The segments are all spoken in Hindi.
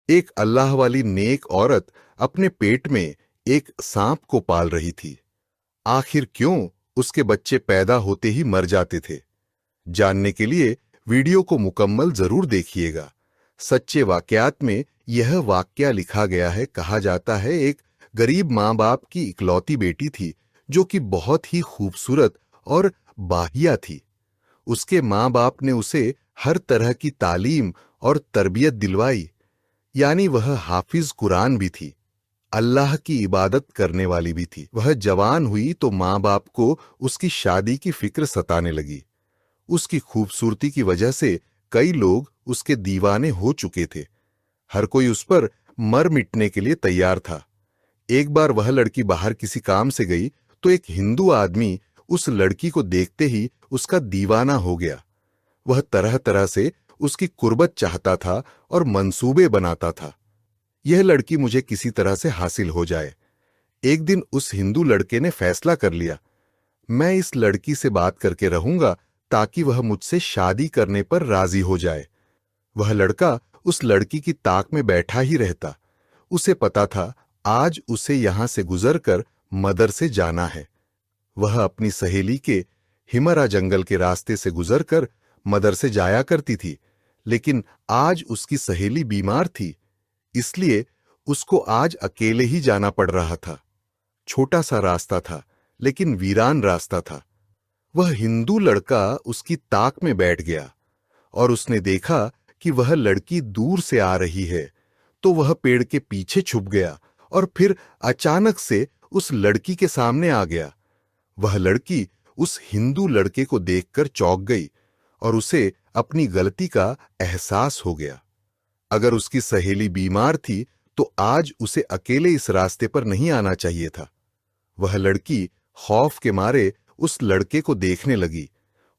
एक अल्लाह वाली नेक औरत अपने पेट में एक सांप को पाल रही थी। आखिर क्यों उसके बच्चे पैदा होते ही मर जाते थे? जानने के लिए वीडियो को मुकम्मल जरूर देखिएगा। सच्चे वाकयात में यह वाकया लिखा गया है। कहा जाता है एक गरीब माँ बाप की इकलौती बेटी थी जो कि बहुत ही खूबसूरत और बाहिया थी। उसके माँ बाप ने उसे हर तरह की तालीम और तरबियत दिलवाई। यानी वह हाफिज कुरान भी थी, अल्लाह की इबादत करने वाली भी थी। वह जवान हुई तो माँ बाप को उसकी शादी की फिक्र सताने लगी। उसकी खूबसूरती की वजह से कई लोग उसके दीवाने हो चुके थे। हर कोई उस पर मर मिटने के लिए तैयार था। एक बार वह लड़की बाहर किसी काम से गई तो एक हिंदू आदमी उस लड़की को देखते ही उसका दीवाना हो गया। वह तरह तरह से उसकी कुर्बत चाहता था और मंसूबे बनाता था। यह लड़की मुझे किसी तरह से हासिल हो जाए। एक दिन उस हिंदू लड़के ने फैसला कर लिया, मैं इस लड़की से बात करके रहूंगा ताकि वह मुझसे शादी करने पर राजी हो जाए। वह लड़का उस लड़की की ताक में बैठा ही रहता। उसे पता था आज उसे यहां से गुजरकर मदर से जाना है। वह अपनी सहेली के हिमरा जंगल के रास्ते से गुजरकर मदर से जाया करती थी, लेकिन आज उसकी सहेली बीमार थी, इसलिए उसको आज अकेले ही जाना पड़ रहा था। छोटा सा रास्ता था, लेकिन वीरान रास्ता था। वह हिंदू लड़का उसकी ताक में बैठ गया और उसने देखा कि वह लड़की दूर से आ रही है, तो वह पेड़ के पीछे छुप गया और फिर अचानक से उस लड़की के सामने आ गया। वह लड़की उस हिंदू लड़के को देखकर चौंक गई और उसे अपनी गलती का एहसास हो गया। अगर उसकी सहेली बीमार थी तो आज उसे अकेले इस रास्ते पर नहीं आना चाहिए था। वह लड़की खौफ के मारे उस लड़के को देखने लगी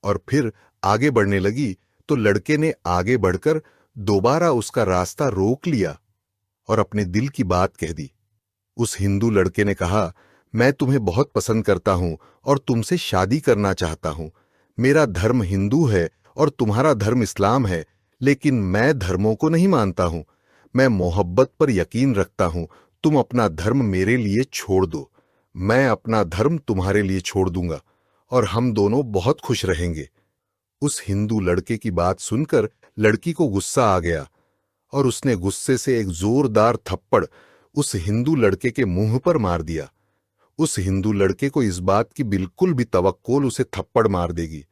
और फिर आगे बढ़ने लगी तो लड़के ने आगे बढ़कर दोबारा उसका रास्ता रोक लिया और अपने दिल की बात कह दी। उस हिंदू लड़के ने कहा, मैं तुम्हें बहुत पसंद करता हूं और तुमसे शादी करना चाहता हूं। मेरा धर्म हिंदू है और तुम्हारा धर्म इस्लाम है, लेकिन मैं धर्मों को नहीं मानता हूं। मैं मोहब्बत पर यकीन रखता हूं। तुम अपना धर्म मेरे लिए छोड़ दो, मैं अपना धर्म तुम्हारे लिए छोड़ दूंगा और हम दोनों बहुत खुश रहेंगे। उस हिंदू लड़के की बात सुनकर लड़की को गुस्सा आ गया और उसने गुस्से से एक जोरदार थप्पड़ उस हिंदू लड़के के मुंह पर मार दिया। उस हिंदू लड़के को इस बात की बिल्कुल भी तवक्कुल उसे थप्पड़ मार देगी।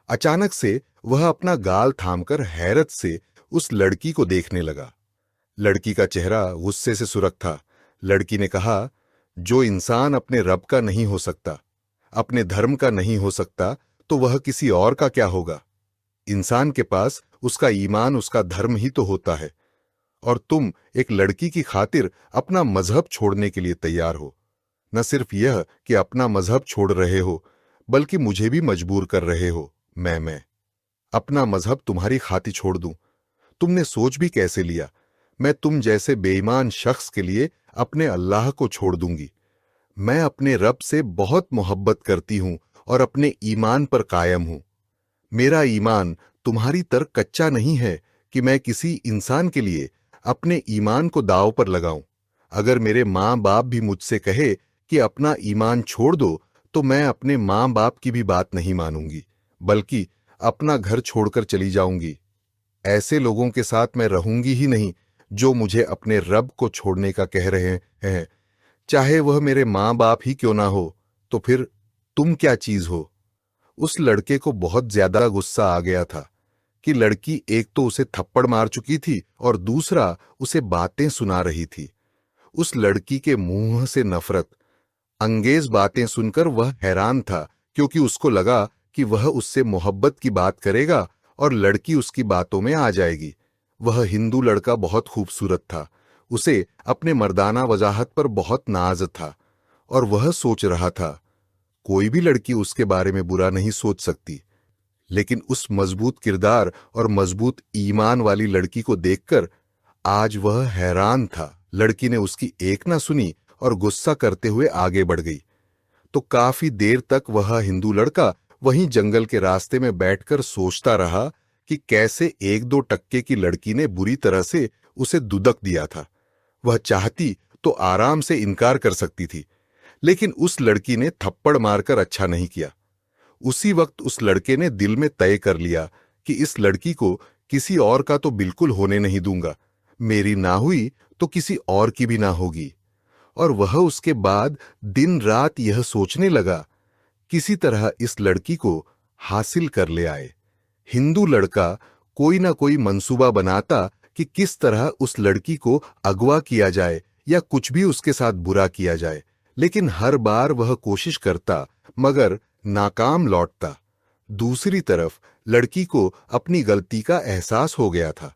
अचानक से वह अपना गाल थामकर हैरत से उस लड़की को देखने लगा। लड़की का चेहरा गुस्से से सुर्ख था। लड़की ने कहा, जो इंसान अपने रब का नहीं हो सकता, अपने धर्म का नहीं हो सकता, तो वह किसी और का क्या होगा? इंसान के पास उसका ईमान, उसका धर्म ही तो होता है। और तुम एक लड़की की खातिर अपना मजहब छोड़ने के लिए तैयार हो। न सिर्फ यह कि अपना मजहब छोड़ रहे हो, बल्कि मुझे भी मजबूर कर रहे हो। मैं अपना मजहब तुम्हारी खातिर छोड़ दूं? तुमने सोच भी कैसे लिया? मैं तुम जैसे बेईमान शख्स के लिए अपने अल्लाह को छोड़ दूंगी। मैं अपने रब से बहुत मोहब्बत करती हूं और अपने ईमान पर कायम हूं। मेरा ईमान तुम्हारी तरह कच्चा नहीं है कि मैं किसी इंसान के लिए अपने ईमान को दांव पर लगाऊं। अगर मेरे माँ बाप भी मुझसे कहे कि अपना ईमान छोड़ दो, तो मैं अपने माँ बाप की भी बात नहीं मानूंगी, बल्कि अपना घर छोड़कर चली जाऊंगी। ऐसे लोगों के साथ मैं रहूंगी ही नहीं जो मुझे अपने रब को छोड़ने का कह रहे हैं, चाहे वह मेरे माँ बाप ही क्यों ना हो। तो फिर तुम क्या चीज हो? उस लड़के को बहुत ज्यादा गुस्सा आ गया था कि लड़की एक तो उसे थप्पड़ मार चुकी थी और दूसरा उसे बातें सुना रही थी। उस लड़की के मुंह से नफरत अंगेज बातें सुनकर वह हैरान था, क्योंकि उसको लगा कि वह उससे मोहब्बत की बात करेगा और लड़की उसकी बातों में आ जाएगी। वह हिंदू लड़का बहुत खूबसूरत था। उसे अपने मर्दाना वजाहत पर बहुत नाज था और वह सोच रहा था, कोई भी लड़की उसके बारे में बुरा नहीं सोच सकती। लेकिन उस मजबूत किरदार और मजबूत ईमान वाली लड़की को देखकर आज वह हैरान था। लड़की ने उसकी एक ना सुनी और गुस्सा करते हुए आगे बढ़ गई। तो काफी देर तक वह हिंदू लड़का वहीं जंगल के रास्ते में बैठकर सोचता रहा कि कैसे एक दो टक्के की लड़की ने बुरी तरह से उसे दुदक दिया था। वह चाहती तो आराम से इनकार कर सकती थी, लेकिन उस लड़की ने थप्पड़ मारकर अच्छा नहीं किया। उसी वक्त उस लड़के ने दिल में तय कर लिया कि इस लड़की को किसी और का तो बिल्कुल होने नहीं दूंगा। मेरी ना हुई तो किसी और की भी ना होगी। और वह उसके बाद दिन रात यह सोचने लगा, किसी तरह इस लड़की को हासिल कर ले आए। हिंदू लड़का कोई ना कोई मंसूबा बनाता कि किस तरह उस लड़की को अगवा किया जाए या कुछ भी उसके साथ बुरा किया जाए, लेकिन हर बार वह कोशिश करता मगर नाकाम लौटता। दूसरी तरफ लड़की को अपनी गलती का एहसास हो गया था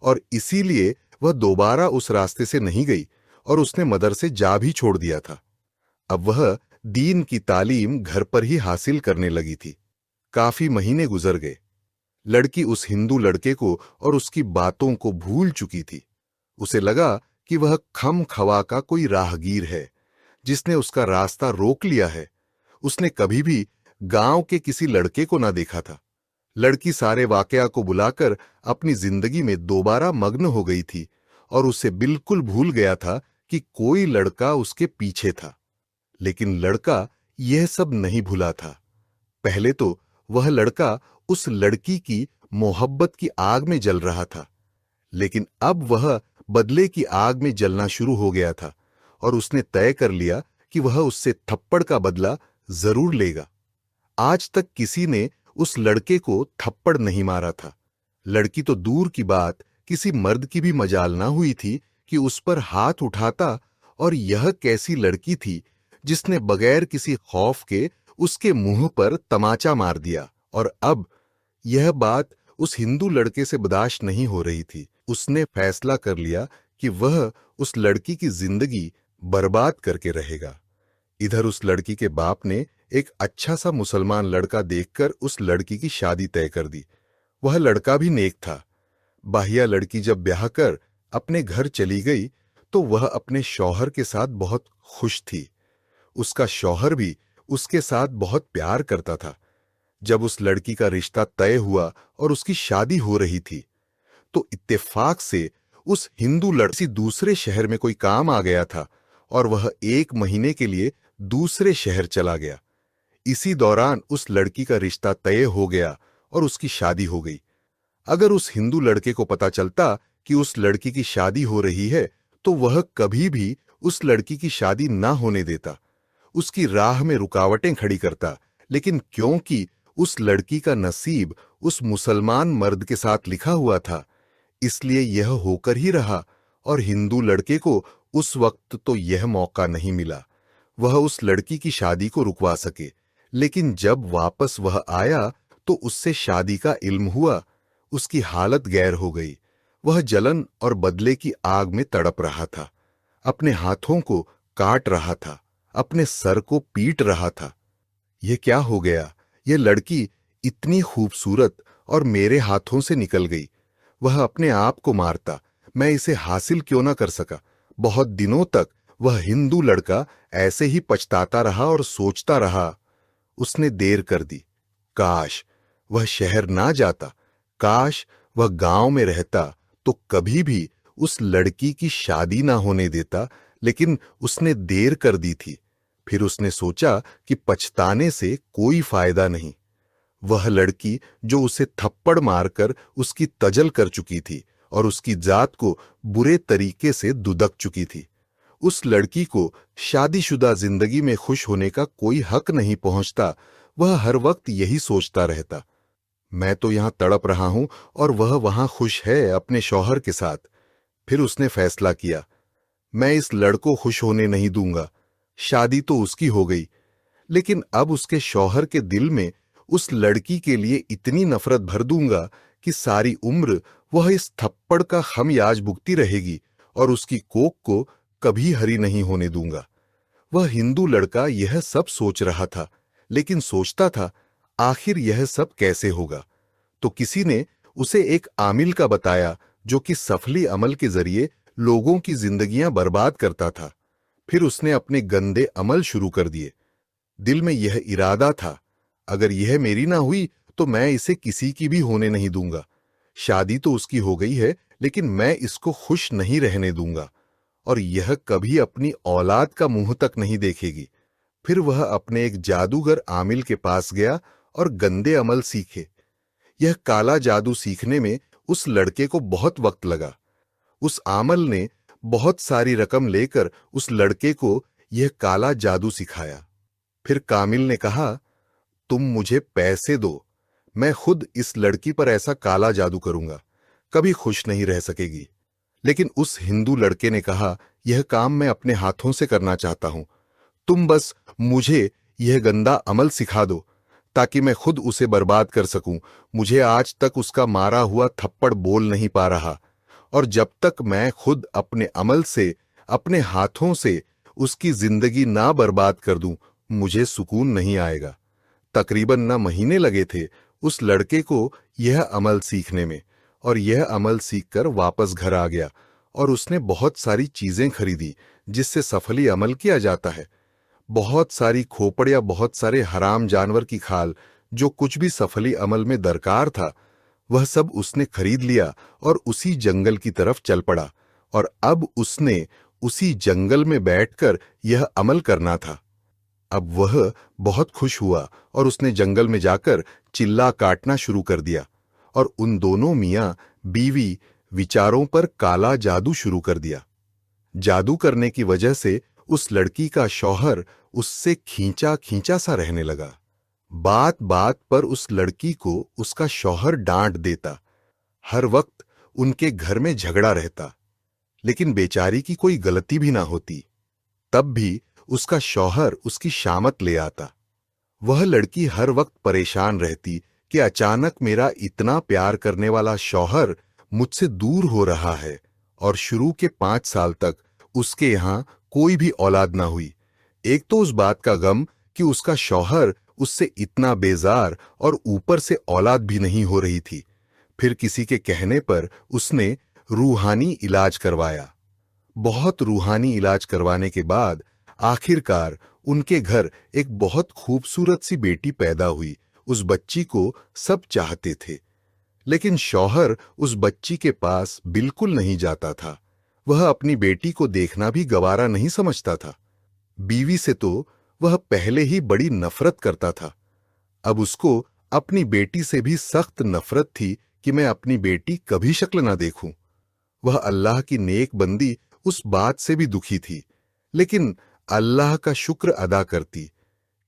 और इसीलिए वह दोबारा उस रास्ते से नहीं गई और उसने मदरसे जा भी छोड़ दिया था। अब वह दीन की तालीम घर पर ही हासिल करने लगी थी। काफी महीने गुजर गए। लड़की उस हिंदू लड़के को और उसकी बातों को भूल चुकी थी। उसे लगा कि वह खम खवा का कोई राहगीर है जिसने उसका रास्ता रोक लिया है। उसने कभी भी गांव के किसी लड़के को ना देखा था। लड़की सारे वाकया को बुलाकर अपनी जिंदगी में दोबारा मग्न हो गई थी और उसे बिल्कुल भूल गया था कि कोई लड़का उसके पीछे था। लेकिन लड़का यह सब नहीं भूला था। पहले तो वह लड़का उस लड़की की मोहब्बत की आग में जल रहा था, लेकिन अब वह बदले की आग में जलना शुरू हो गया था और उसने तय कर लिया कि वह उससे थप्पड़ का बदला जरूर लेगा। आज तक किसी ने उस लड़के को थप्पड़ नहीं मारा था। लड़की तो दूर की बात, किसी मर्द की भी मजाल ना हुई थी कि उस पर हाथ उठाता, और यह कैसी लड़की थी जिसने बगैर किसी खौफ के उसके मुंह पर तमाचा मार दिया। और अब यह बात उस हिंदू लड़के से बर्दाश्त नहीं हो रही थी। उसने फैसला कर लिया कि वह उस लड़की की जिंदगी बर्बाद करके रहेगा। इधर उस लड़की के बाप ने एक अच्छा सा मुसलमान लड़का देखकर उस लड़की की शादी तय कर दी। वह लड़का भी नेक था। बाहिया लड़की जब ब्याह कर अपने घर चली गई तो वह अपने शौहर के साथ बहुत खुश थी। उसका शौहर भी उसके साथ बहुत प्यार करता था। जब उस लड़की का रिश्ता तय हुआ और उसकी शादी हो रही थी तो इत्तेफाक से उस हिंदू लड़की दूसरे शहर में कोई काम आ गया था और वह 1 महीने के लिए दूसरे शहर चला गया। इसी दौरान उस लड़की का रिश्ता तय हो गया और उसकी शादी हो गई। अगर उस हिंदू लड़के को पता चलता कि उस लड़की की शादी हो रही है तो वह कभी भी उस लड़की की शादी ना होने देता, उसकी राह में रुकावटें खड़ी करता। लेकिन क्योंकि उस लड़की का नसीब उस मुसलमान मर्द के साथ लिखा हुआ था, इसलिए यह होकर ही रहा और हिंदू लड़के को उस वक्त तो यह मौका नहीं मिला वह उस लड़की की शादी को रुकवा सके। लेकिन जब वापस वह आया तो उससे शादी का इल्म हुआ। उसकी हालत गैर हो गई। वह जलन और बदले की आग में तड़प रहा था, अपने हाथों को काट रहा था, अपने सर को पीट रहा था। यह क्या हो गया? यह लड़की इतनी खूबसूरत और मेरे हाथों से निकल गई। वह अपने आप को मारता, मैं इसे हासिल क्यों ना कर सका। बहुत दिनों तक वह हिंदू लड़का ऐसे ही पछताता रहा और सोचता रहा। उसने देर कर दी। काश वह शहर ना जाता, काश वह गांव में रहता तो कभी भी उस लड़की की शादी ना होने देता। लेकिन उसने देर कर दी थी। फिर उसने सोचा कि पछताने से कोई फायदा नहीं। वह लड़की जो उसे थप्पड़ मारकर उसकी तजल कर चुकी थी और उसकी जात को बुरे तरीके से दुदक चुकी थी, उस लड़की को शादीशुदा जिंदगी में खुश होने का कोई हक नहीं पहुंचता। वह हर वक्त यही सोचता रहता, मैं तो यहां तड़प रहा हूं और वह वहां खुश है अपने शौहर के साथ। फिर उसने फैसला किया, मैं इस लड़को खुश होने नहीं दूंगा। शादी तो उसकी हो गई, लेकिन अब उसके शौहर के दिल में उस लड़की के लिए इतनी नफरत भर दूंगा कि सारी उम्र वह इस थप्पड़ का खमियाज भुगती रहेगी और उसकी कोख को कभी हरी नहीं होने दूंगा। वह हिंदू लड़का यह सब सोच रहा था, लेकिन सोचता था आखिर यह सब कैसे होगा। तो किसी ने उसे एक आमिल का बताया जो कि सफली अमल के जरिए लोगों की जिंदगियां बर्बाद करता था। फिर उसने अपने गंदे अमल शुरू कर दिए। दिल में यह इरादा था, अगर यह मेरी ना हुई तो मैं इसे किसी की भी होने नहीं दूंगा। शादी तो उसकी हो गई है, लेकिन मैं इसको खुश नहीं रहने दूंगा और यह कभी अपनी औलाद का मुंह तक नहीं देखेगी। फिर वह अपने एक जादूगर आमिल के पास गया और गंदे अमल सीखे। यह काला जादू सीखने में उस लड़के को बहुत वक्त लगा। उस आमल ने बहुत सारी रकम लेकर उस लड़के को यह काला जादू सिखाया। फिर कामिल ने कहा, तुम मुझे पैसे दो, मैं खुद इस लड़की पर ऐसा काला जादू करूंगा, कभी खुश नहीं रह सकेगी। लेकिन उस हिंदू लड़के ने कहा, यह काम मैं अपने हाथों से करना चाहता हूं, तुम बस मुझे यह गंदा अमल सिखा दो ताकि मैं खुद उसे बर्बाद कर सकूं। मुझे आज तक उसका मारा हुआ थप्पड़ बोल नहीं पा रहा, और जब तक मैं खुद अपने अमल से, अपने हाथों से उसकी जिंदगी ना बर्बाद कर दूं, मुझे सुकून नहीं आएगा। तकरीबन न महीने लगे थे उस लड़के को यह अमल सीखने में, और यह अमल सीखकर वापस घर आ गया और उसने बहुत सारी चीजें खरीदी जिससे सफली अमल किया जाता है। बहुत सारी खोपड़ या बहुत सारे हराम जानवर की खाल, जो कुछ भी सफली अमल में दरकार था, वह सब उसने खरीद लिया और उसी जंगल की तरफ चल पड़ा। और अब उसने उसी जंगल में बैठकर यह अमल करना था। अब वह बहुत खुश हुआ और उसने जंगल में जाकर चिल्ला काटना शुरू कर दिया, और उन दोनों मियां बीवी विचारों पर काला जादू शुरू कर दिया। जादू करने की वजह से उस लड़की का शौहर उससे खींचा खींचा सा रहने लगा। बात बात पर उस लड़की को उसका शौहर डांट देता, हर वक्त उनके घर में झगड़ा रहता, लेकिन बेचारी की कोई गलती भी ना होती। तब भी उसका शौहर उसकी शामत ले आता। वह लड़की हर वक्त परेशान रहती कि अचानक मेरा इतना प्यार करने वाला शौहर मुझसे दूर हो रहा है, और शुरू के 5 साल तक उसके यहां कोई भी औलाद ना हुई। एक तो उस बात का गम कि उसका शौहर उससे इतना बेजार, और ऊपर से औलाद भी नहीं हो रही थी। फिर किसी के कहने पर उसने रूहानी इलाज करवाया। बहुत रूहानी इलाज करवाने के बाद आखिरकार उनके घर एक बहुत खूबसूरत सी बेटी पैदा हुई। उस बच्ची को सब चाहते थे, लेकिन शौहर उस बच्ची के पास बिल्कुल नहीं जाता था। वह अपनी बेटी को देखना भी गवारा नहीं समझता था। बीवी से तो वह पहले ही बड़ी नफरत करता था। अब उसको अपनी बेटी से भी सख्त नफरत थी कि मैं अपनी बेटी कभी शक्ल ना देखूं। वह अल्लाह की नेक बंदी उस बात से भी दुखी थी, लेकिन अल्लाह का शुक्र अदा करती,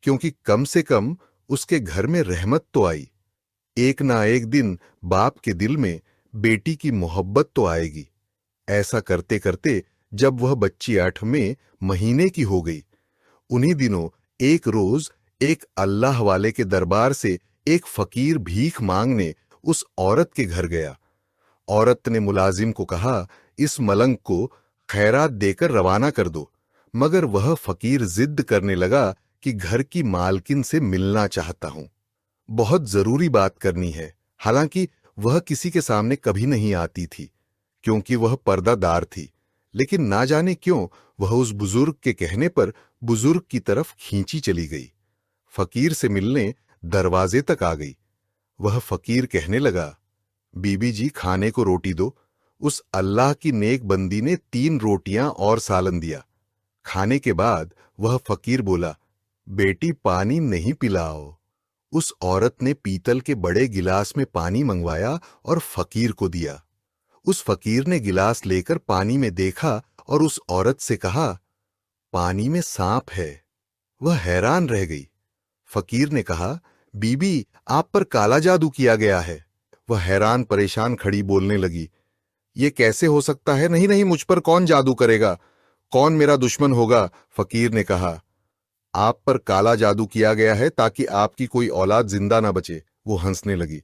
क्योंकि कम से कम उसके घर में रहमत तो आई। एक ना एक दिन बाप के दिल में बेटी की मोहब्बत तो आएगी। ऐसा करते करते जब वह बच्ची 8वें महीने की हो गई, उन्हीं दिनों एक रोज एक अल्लाह वाले के दरबार से एक फकीर भीख मांगने उस औरत के घर गया। औरत ने मुलाजिम को कहा, इस मलंग को खैरात देकर रवाना कर दो। मगर वह फकीर जिद करने लगा कि घर की मालकिन से मिलना चाहता हूं, बहुत जरूरी बात करनी है। हालांकि वह किसी के सामने कभी नहीं आती थी, क्योंकि वह पर्दादार थी, लेकिन ना जाने क्यों वह उस बुजुर्ग के कहने पर बुजुर्ग की तरफ खींची चली गई। फकीर से मिलने दरवाजे तक आ गई। वह फकीर कहने लगा, बीबी जी खाने को रोटी दो। उस अल्लाह की नेक बंदी ने 3 रोटियां और सालन दिया। खाने के बाद वह फकीर बोला, बेटी पानी नहीं पिलाओ। उस औरत ने पीतल के बड़े गिलास में पानी मंगवाया और फकीर को दिया। उस फकीर ने गिलास लेकर पानी में देखा और उस औरत से कहा, पानी में सांप है। वह हैरान रह गई। फकीर ने कहा, बीबी आप पर काला जादू किया गया है। वह हैरान परेशान खड़ी बोलने लगी, ये कैसे हो सकता है? नहीं नहीं, मुझ पर कौन जादू करेगा? कौन मेरा दुश्मन होगा? फकीर ने कहा, आप पर काला जादू किया गया है ताकि आपकी कोई औलाद जिंदा ना बचे। वो हंसने लगी,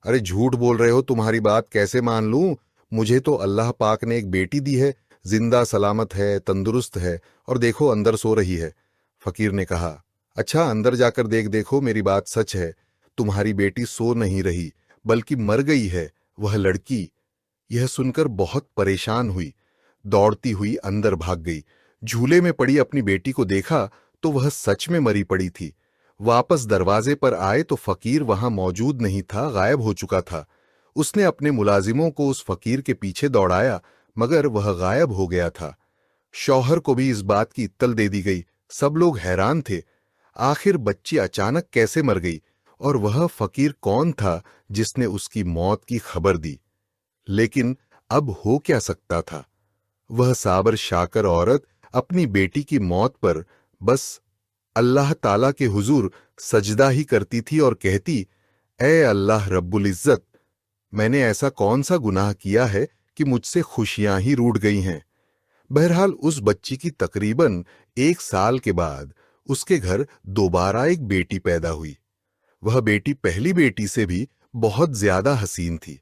अरे झूठ बोल रहे हो, तुम्हारी बात कैसे मान लूं? मुझे तो अल्लाह पाक ने एक बेटी दी है, जिंदा सलामत है, तंदुरुस्त है, और देखो अंदर सो रही है। फकीर ने कहा, अच्छा अंदर जाकर देखो, मेरी बात सच है, तुम्हारी बेटी सो नहीं रही बल्कि मर गई है। वह लड़की यह सुनकर बहुत परेशान हुई, दौड़ती हुई अंदर भाग गई। झूले में पड़ी अपनी बेटी को देखा तो वह सच में मरी पड़ी थी। वापस दरवाजे पर आए तो फकीर वहां मौजूद नहीं था, गायब हो चुका था। उसने अपने मुलाजिमों को उस फकीर के पीछे दौड़ाया, मगर वह गायब हो गया था। शौहर को भी इस बात की इत्तल दे दी गई। सब लोग हैरान थे, आखिर बच्ची अचानक कैसे मर गई और वह फकीर कौन था जिसने उसकी मौत की खबर दी। लेकिन अब हो क्या सकता था? वह साबर शाकर औरत अपनी बेटी की मौत पर बस अल्लाह ताला के हुजूर सजदा ही करती थी और कहती, ए अल्लाह रब्बुल इज्जत, मैंने ऐसा कौन सा गुनाह किया है कि मुझसे खुशियां ही रूठ गई हैं। बहरहाल उस बच्ची की तकरीबन 1 साल के बाद उसके घर दोबारा एक बेटी पैदा हुई। वह बेटी पहली बेटी से भी बहुत ज्यादा हसीन थी।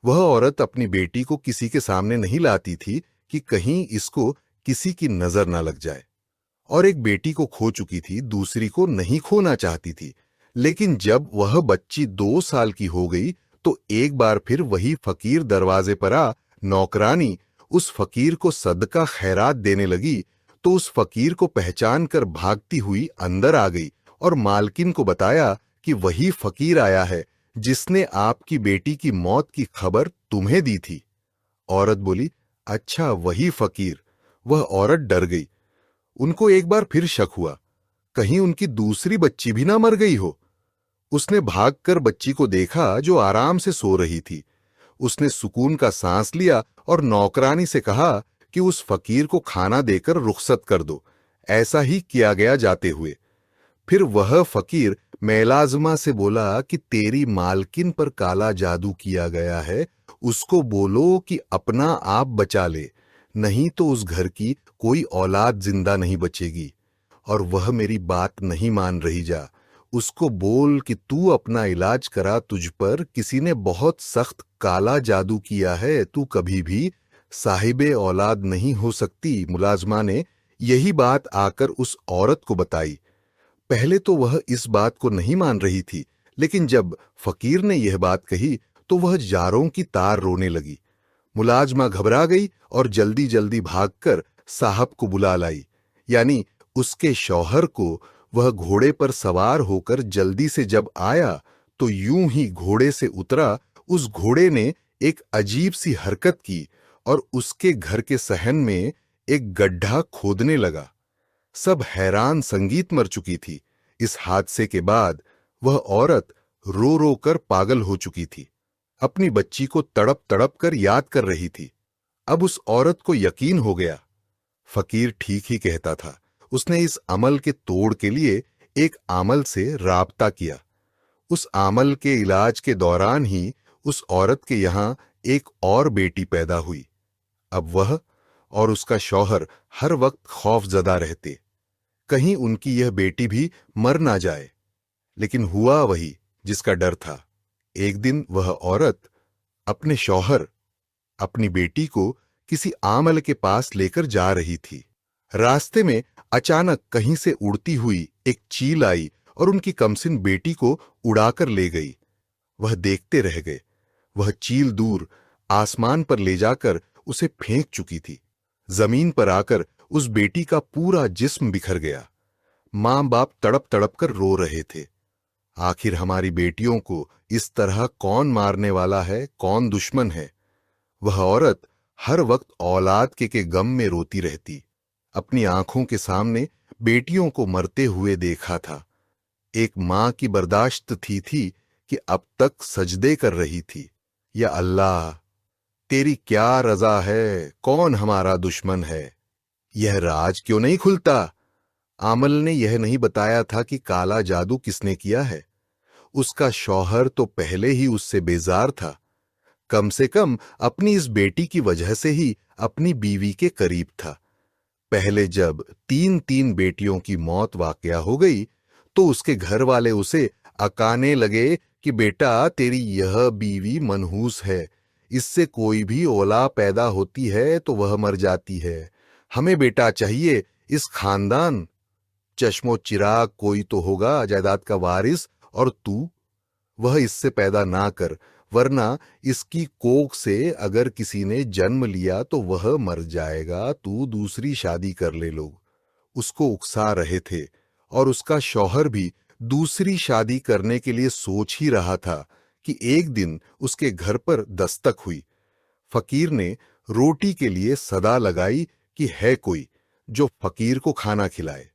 वह औरत अपनी बेटी को किसी के सामने नहीं लाती थी कि कहीं इसको किसी की नजर न लग जाए। और एक बेटी को खो चुकी थी, दूसरी को नहीं खोना चाहती थी। लेकिन जब वह बच्ची 2 साल की हो गई तो एक बार फिर वही फकीर दरवाजे पर आ नौकरानी उस फकीर को सदका खैरात देने लगी, तो उस फकीर को पहचान कर भागती हुई अंदर आ गई और मालकिन को बताया कि वही फकीर आया है जिसने आपकी बेटी की मौत की खबर तुम्हें दी थी। औरत बोली, अच्छा वही फकीर। वह औरत डर गई। उनको एक बार फिर शक हुआ, कहीं उनकी दूसरी बच्ची भी ना मर गई हो। उसने भागकर बच्ची को देखा जो आराम से सो रही थी। उसने सुकून का सांस लिया और नौकरानी से कहा कि उस फकीर को खाना देकर रुखसत कर दो। ऐसा ही किया गया जाते हुए। फिर वह फकीर मेलाजमा से बोला कि तेरी मालकिन पर काला जादू किया गया है, उसको बोलो कि अपना आप बचा ले, नहीं तो उस घर की कोई औलाद जिंदा नहीं बचेगी। और वह मेरी बात नहीं मान रही, जा उसको बोल कि तू अपना इलाज करा, तुझ पर किसी ने बहुत सख्त काला जादू किया है, तू कभी भी साहिबे औलाद नहीं हो सकती। मुलाजमा ने यही बात आकर उस औरत को बताई। पहले तो वह इस बात को नहीं मान रही थी, लेकिन जब फकीर ने यह बात कही तो वह जारों की तार रोने लगी। मुलाजमा घबरा गई और जल्दी जल्दी भागकर साहब को बुला लाई, यानी उसके शौहर को। वह घोड़े पर सवार होकर जल्दी से जब आया तो यूं ही घोड़े से उतरा, उस घोड़े ने एक अजीब सी हरकत की और उसके घर के सहन में एक गड्ढा खोदने लगा। सब हैरान, संगीत मर चुकी थी। इस हादसे के बाद वह औरत रो रो कर पागल हो चुकी थी। अपनी बच्ची को तड़प तड़प कर याद कर रही थी। अब उस औरत को यकीन हो गया, फकीर ठीक ही कहता था। उसने इस अमल के तोड़ के लिए एक आमल से राबता किया। उस आमल के इलाज के दौरान ही उस औरत के यहां एक और बेटी पैदा हुई। अब वह और उसका शौहर हर वक्त खौफजदा रहते, कहीं उनकी यह बेटी भी मर ना जाए। लेकिन हुआ वही जिसका डर था। एक दिन वह औरत अपने शौहर, अपनी बेटी को किसी आमल के पास लेकर जा रही थी। रास्ते में अचानक कहीं से उड़ती हुई एक चील आई और उनकी कमसिन बेटी को उड़ाकर ले गई। वह देखते रह गए। वह चील दूर आसमान पर ले जाकर उसे फेंक चुकी थी। जमीन पर आकर उस बेटी का पूरा जिस्म बिखर गया। मां बाप तड़प तड़प कर रो रहे थे। आखिर हमारी बेटियों को इस तरह कौन मारने वाला है, कौन दुश्मन है? वह औरत हर वक्त औलाद के गम में रोती रहती। अपनी आंखों के सामने बेटियों को मरते हुए देखा था। एक मां की बर्दाश्त थी कि अब तक सजदे कर रही थी। या अल्लाह, तेरी क्या रजा है, कौन हमारा दुश्मन है? यह राज क्यों नहीं खुलता? आमल ने यह नहीं बताया था कि काला जादू किसने किया है। उसका शौहर तो पहले ही उससे बेजार था। कम से कम अपनी इस बेटी की वजह से ही अपनी बीवी के करीब था। पहले जब 3-3 बेटियों की मौत वाकया हो गई तो उसके घर वाले उसे अकाने लगे कि बेटा, तेरी यह बीवी मनहूस है, इससे कोई भी औला पैदा होती है तो वह मर जाती है। हमें बेटा चाहिए, इस खानदान चश्मो चिराग कोई तो होगा जायदाद का वारिस, और तू, वह इससे पैदा ना कर, वरना इसकी कोख से अगर किसी ने जन्म लिया तो वह मर जाएगा, तू दूसरी शादी कर ले। लोग उसको उकसा रहे थे और उसका शौहर भी दूसरी शादी करने के लिए सोच ही रहा था कि एक दिन उसके घर पर दस्तक हुई। फकीर ने रोटी के लिए सदा लगाई कि है कोई जो फकीर को खाना खिलाए।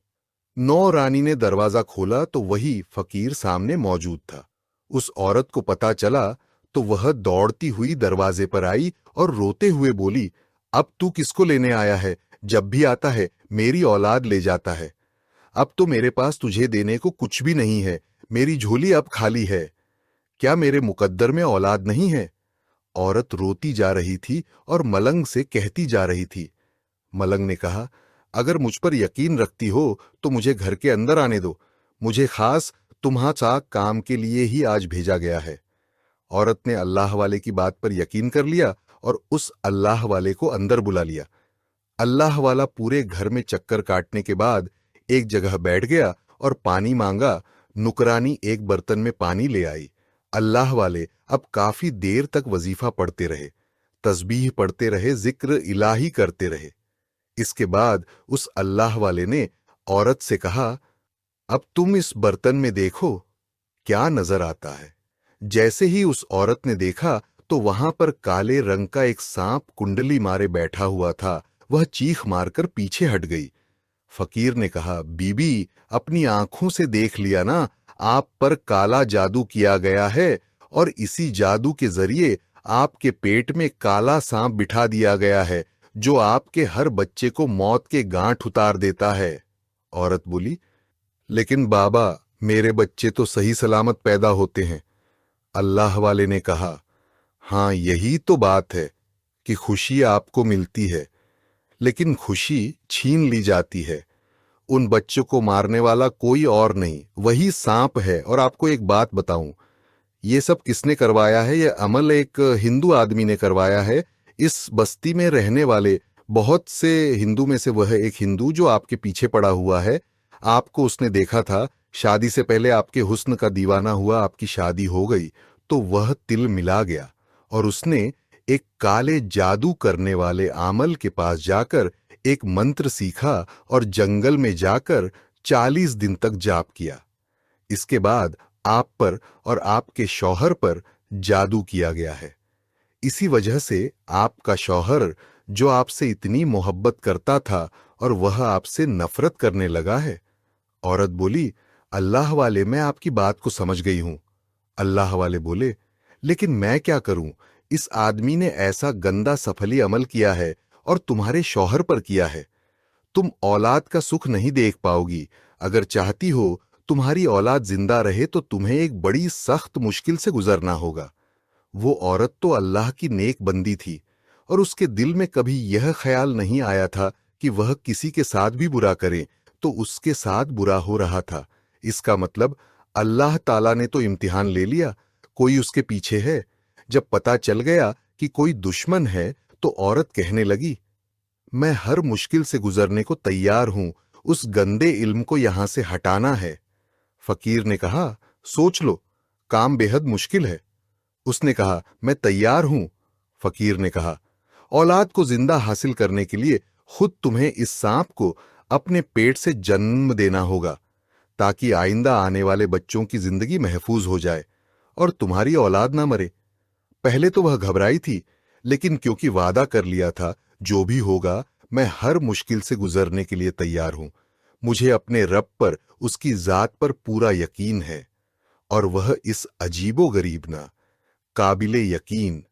नौरानी ने दरवाजा खोला तो वही फकीर सामने मौजूद था। उस औरत को पता चला तो वह दौड़ती हुई दरवाजे पर आई और रोते हुए बोली, अब तू किसको लेने आया है? जब भी आता है मेरी औलाद ले जाता है। अब तो मेरे पास तुझे देने को कुछ भी नहीं है, मेरी झोली अब खाली है। क्या मेरे मुकद्दर में औलाद नहीं है? औरत रोती जा रही थी और मलंग से कहती जा रही थी। मलंग ने कहा, अगर मुझ पर यकीन रखती हो तो मुझे घर के अंदर आने दो। मुझे खास तुम्हारा काम के लिए ही आज भेजा गया है। औरत ने अल्लाह वाले की बात पर यकीन कर लिया और उस अल्लाह वाले को अंदर बुला लिया। अल्लाह वाला पूरे घर में चक्कर काटने के बाद एक जगह बैठ गया और पानी मांगा। नुकरानी एक बर्तन में पानी ले आई। अल्लाह वाले अब काफी देर तक वजीफा पढ़ते रहे, तस्बीह पढ़ते रहे, जिक्र इलाही करते रहे। इसके बाद उस अल्लाह वाले ने औरत से कहा, अब तुम इस बर्तन में देखो क्या नजर आता है। जैसे ही उस औरत ने देखा तो वहां पर काले रंग का एक सांप कुंडली मारे बैठा हुआ था। वह चीख मारकर पीछे हट गई। फकीर ने कहा, बीबी, अपनी आंखों से देख लिया ना, आप पर काला जादू किया गया है और इसी जादू के जरिए आपके पेट में काला सांप बिठा दिया गया है जो आपके हर बच्चे को मौत के गांठ उतार देता है। औरत बोली, लेकिन बाबा, मेरे बच्चे तो सही सलामत पैदा होते हैं। अल्लाह वाले ने कहा, हां, यही तो बात है कि खुशी आपको मिलती है लेकिन खुशी छीन ली जाती है। उन बच्चों को मारने वाला कोई और नहीं, वही सांप है। और आपको एक बात बताऊं, ये सब किसने करवाया है? यह अमल एक हिंदू आदमी ने करवाया है। इस बस्ती में रहने वाले बहुत से हिंदू में से वह एक हिंदू जो आपके पीछे पड़ा हुआ है। आपको उसने देखा था, शादी से पहले आपके हुस्न का दीवाना हुआ, आपकी शादी हो गई तो वह तिल मिला गया और उसने एक काले जादू करने वाले आमल के पास जाकर एक मंत्र सीखा और जंगल में जाकर 40 दिन तक जाप किया। इसके बाद आप पर और आपके शौहर पर जादू किया गया है। इसी वजह से आपका शौहर जो आपसे इतनी मोहब्बत करता था और वह आपसे नफरत करने लगा है। औरत बोली, अल्लाह वाले, मैं आपकी बात को समझ गई हूं। अल्लाह वाले बोले, लेकिन मैं क्या करूं? इस आदमी ने ऐसा गंदा सफली अमल किया है और तुम्हारे शौहर पर किया है। तुम औलाद का सुख नहीं देख पाओगी। अगर चाहती हो तुम्हारी औलाद जिंदा रहे तो तुम्हें एक बड़ी सख्त मुश्किल से गुजरना होगा। वो औरत तो अल्लाह की नेक बंदी थी और उसके दिल में कभी यह ख्याल नहीं आया था कि वह किसी के साथ भी बुरा करे तो उसके साथ बुरा हो रहा था। इसका मतलब अल्लाह ताला ने तो इम्तिहान ले लिया, कोई उसके पीछे है। जब पता चल गया कि कोई दुश्मन है तो औरत कहने लगी, मैं हर मुश्किल से गुजरने को तैयार हूं, उस गंदे इल्म को यहां से हटाना है। फकीर ने कहा, सोच लो, काम बेहद मुश्किल है। उसने कहा, मैं तैयार हूं। फकीर ने कहा, औलाद को जिंदा हासिल करने के लिए खुद तुम्हें इस सांप को अपने पेट से जन्म देना होगा ताकि आइंदा आने वाले बच्चों की जिंदगी महफूज हो जाए और तुम्हारी औलाद ना मरे। पहले तो वह घबराई थी, लेकिन क्योंकि वादा कर लिया था, जो भी होगा मैं हर मुश्किल से गुजरने के लिए तैयार हूं। मुझे अपने रब पर, उसकी जात पर पूरा यकीन है और वह इस अजीबो गरीब काबिले यकीन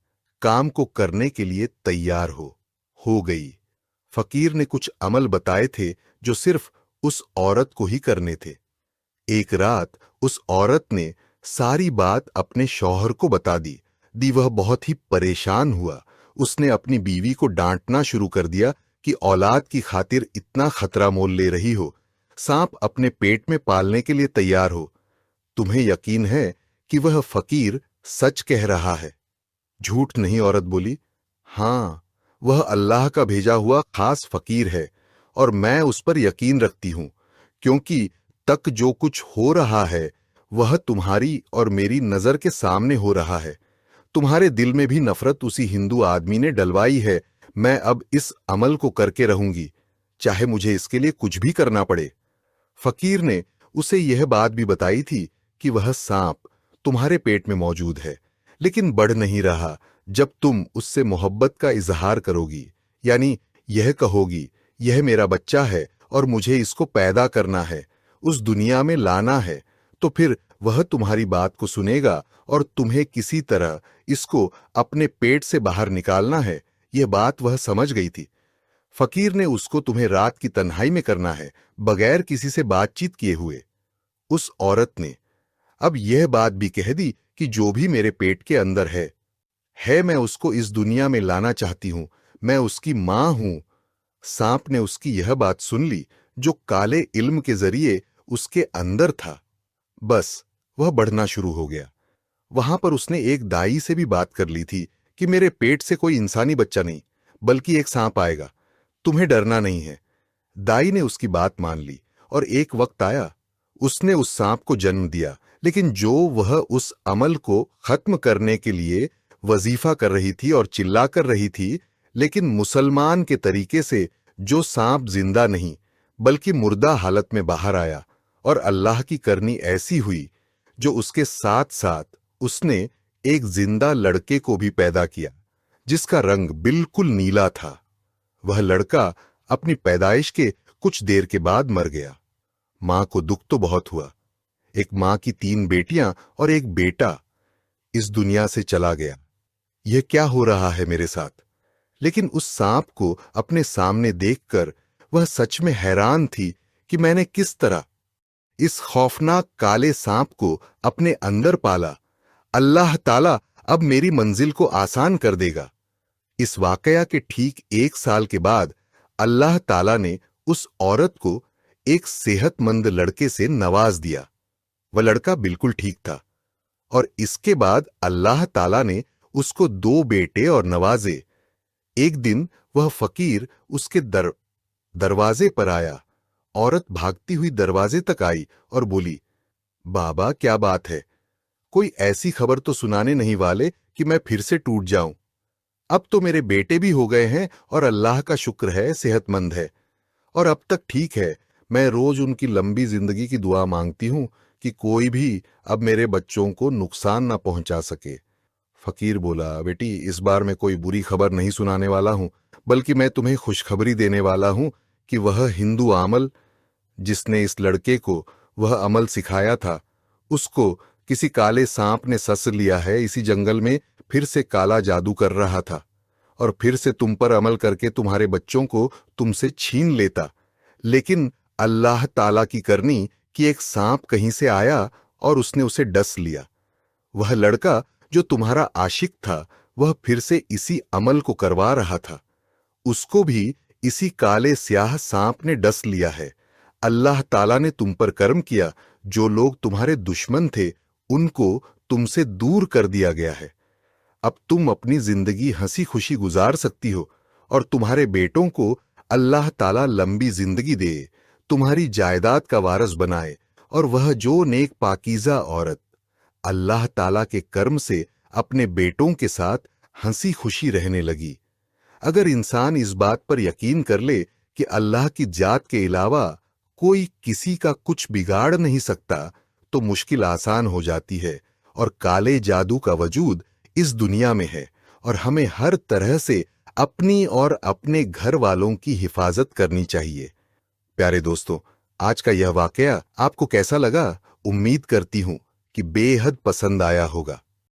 काम को करने के लिए तैयार हो गई। फकीर ने कुछ अमल बताए थे जो सिर्फ उस औरत को ही करने थे। एक रात उस औरत ने सारी बात अपने शौहर को बता दी। वह बहुत ही परेशान हुआ। उसने अपनी बीवी को डांटना शुरू कर दिया कि औलाद की खातिर इतना खतरा मोल ले रही हो, सांप अपने पेट में पालने के लिए तैयार हो। तुम्हें यकीन है कि वह फकीर सच कह रहा है? झूठ नहीं, औरत बोली। हां, वह अल्लाह का भेजा हुआ खास फकीर है और मैं उस पर यकीन रखती हूं, क्योंकि तक जो कुछ हो रहा है वह तुम्हारी और मेरी नजर के सामने हो रहा है। तुम्हारे दिल में भी नफरत उसी हिंदू आदमी ने डलवाई है। मैं अब इस अमल को करके रहूंगी, चाहे मुझे इसके लिए कुछ भी करना पड़े। फकीर ने उसे यह बात भी बताई थी कि वह सांप तुम्हारे पेट में मौजूद है, लेकिन बढ़ नहीं रहा जब तुम उससे मोहब्बत का इजहार करोगी, यानी यह कहोगी, यह मेरा बच्चा है और मुझे इसको पैदा करना है, उस दुनिया में लाना है, तो फिर वह तुम्हारी बात को सुनेगा और तुम्हें किसी तरह इसको अपने पेट से बाहर निकालना है। यह बात वह समझ गई थी। फकीर ने उसको तुम्हें रात की तन्हाई में करना है, बगैर किसी से बातचीत किए हुए। उस औरत ने अब यह बात भी कह दी कि जो भी मेरे पेट के अंदर है मैं उसको इस दुनिया में लाना चाहती हूं, मैं उसकी मां हूं। सांप ने उसकी यह बात सुन ली जो काले इल्म के जरिए उसके अंदर था। बस वह बढ़ना शुरू हो गया। वहां पर उसने एक दाई से भी बात कर ली थी कि मेरे पेट से कोई इंसानी बच्चा नहीं, बल्कि एक सांप आएगा, तुम्हें डरना नहीं है। दाई ने उसकी बात मान ली और एक वक्त आया, उसने उस सांप को जन्म दिया। लेकिन जो वह उस अमल को खत्म करने के लिए वजीफा कर रही थी और चिल्ला कर रही थी, लेकिन मुसलमान के तरीके से, जो सांप जिंदा नहीं बल्कि मुर्दा हालत में बाहर आया। और अल्लाह की करनी ऐसी हुई जो उसके साथ साथ उसने एक जिंदा लड़के को भी पैदा किया जिसका रंग बिल्कुल नीला था। वह लड़का अपनी पैदाइश के कुछ देर के बाद मर गया। मां को दुख तो बहुत हुआ। एक मां की 3 बेटियां और एक बेटा इस दुनिया से चला गया। यह क्या हो रहा है मेरे साथ? लेकिन उस सांप को अपने सामने देखकर वह सच में हैरान थी कि मैंने किस तरह इस खौफनाक काले सांप को अपने अंदर पाला। अल्लाह ताला अब मेरी मंजिल को आसान कर देगा। इस वाकया के ठीक 1 साल के बाद अल्लाह ताला ने उस औरत को एक सेहतमंद लड़के से नवाज दिया। वह लड़का बिल्कुल ठीक था और इसके बाद अल्लाह ताला ने उसको 2 बेटे और नवाजे। एक दिन वह फकीर उसके दरवाजे पर आया। औरत भागती हुई दरवाजे तक आई और बोली, बाबा क्या बात है? कोई ऐसी खबर तो सुनाने नहीं वाले कि मैं फिर से टूट जाऊं। अब तो मेरे बेटे भी हो गए हैं और अल्लाह का शुक्र है सेहतमंद है और अब तक ठीक है। मैं रोज उनकी लंबी जिंदगी की दुआ मांगती हूं कि कोई भी अब मेरे बच्चों को नुकसान ना पहुंचा सके। फकीर बोला, बेटी इस बार मैं कोई बुरी खबर नहीं सुनाने वाला हूं, बल्कि मैं तुम्हें खुशखबरी देने वाला हूं कि वह हिंदू आमल जिसने इस लड़के को वह अमल सिखाया था, उसको किसी काले सांप ने सस लिया है। इसी जंगल में फिर से काला जादू कर रहा था और फिर से तुम पर अमल करके तुम्हारे बच्चों को तुमसे छीन लेता। लेकिन अल्लाह ताला की करनी कि एक सांप कहीं से आया और उसने उसे डस लिया। वह लड़का जो तुम्हारा आशिक था, वह फिर से इसी अमल को करवा रहा था। उसको भी इसी काले स्याह सांप ने डस लिया है। अल्लाह ताला ने तुम पर कर्म किया। जो लोग तुम्हारे दुश्मन थे उनको तुमसे दूर कर दिया गया है। अब तुम अपनी जिंदगी हंसी खुशी गुजार सकती हो और तुम्हारे बेटों को अल्लाह ताला लंबी जिंदगी दे, तुम्हारी जायदाद का वारिस बनाए और वह जो नेक पाकीज़ा औरत अल्लाह ताला के कर्म से अपने बेटों के साथ हंसी खुशी रहने लगी। अगर इंसान इस बात पर यकीन कर ले कि अल्लाह की जात के अलावा कोई किसी का कुछ बिगाड़ नहीं सकता, तो मुश्किल आसान हो जाती है और काले जादू का वजूद इस दुनिया में है और हमें हर तरह से अपनी और अपने घर वालों की हिफाजत करनी चाहिए। प्यारे दोस्तों, आज का यह वाकया आपको कैसा लगा? उम्मीद करती हूं कि बेहद पसंद आया होगा।